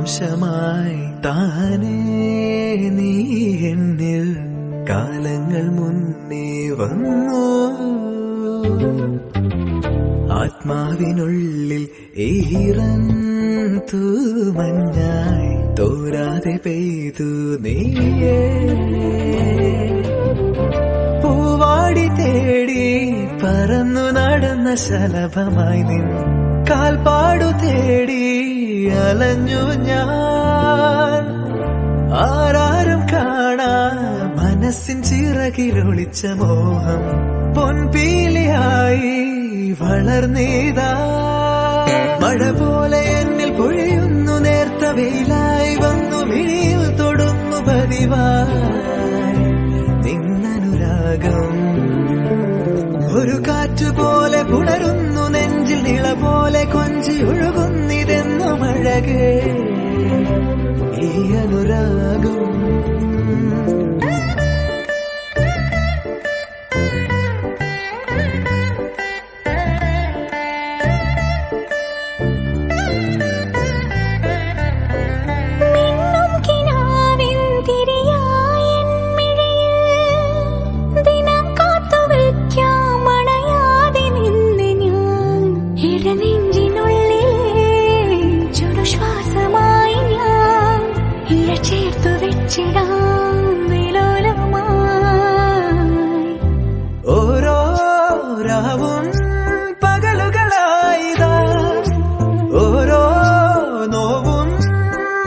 നിമിഷമായി താനേ നീ എന്നിൽ കാലങ്ങൾ മുന്നേ വന്നു. ആത്മാവിനുള്ളിൽ ഈറൻ തൂമഞ്ഞായി തോരാതെ പെയ്തു നീയേ. പൂവാടി തേടി പറന്നു നടന്ന ശലഭമായി നിൻ കാൽപ്പാടു തേടി അലഞ്ഞു ഞാൻ. ആരാരും കാണാ മനസ്സിൻ ചിറകിലൊളിച്ച മോഹം പൊൻപീലിയായി വളർന്നീതാ. മഴ പോലെ എന്നിൽ പൊഴിയുന്നു, നേർത്ത വെയിലായി വന്നു മിഴിയിൽ തൊടുന്നു പതിവായി നിന്നനുരാഗം. ഒരു കാറ്റുപോലെ പുണരുന്നു നെഞ്ചിൽ, നിള പോലെ കൊഞ്ചി ഒഴുകുന്നിതെന്നു മഴകേ ഈ അനുരാഗം. ഓരോ രാവും പകലുകളായിതാ, ഓരോ നോവും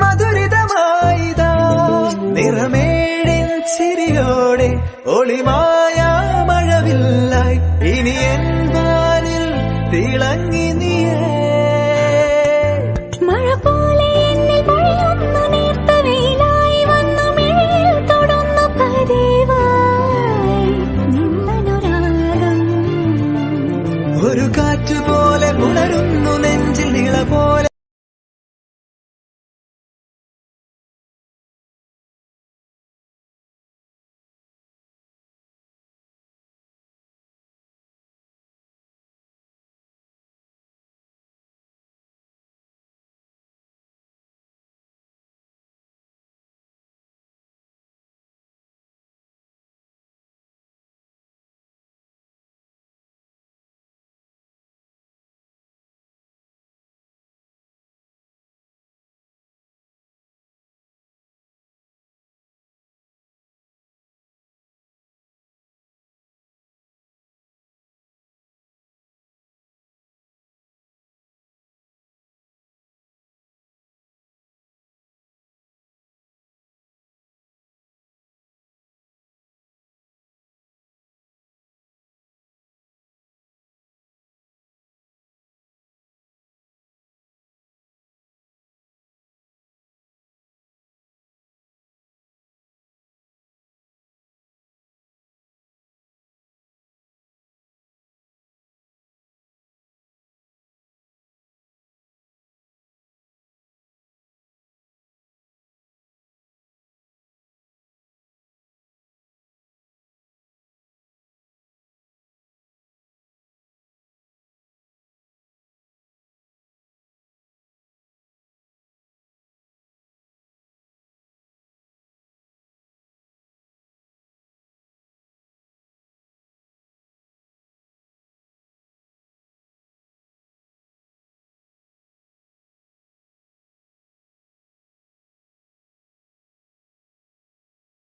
മധുരിതമായിതാ. നിറമേഴിൻ ചിരിയോടെ ഒളിമായ മഴവില്ലായി ഇനി എൻ വാനിൽ തിളങ്ങി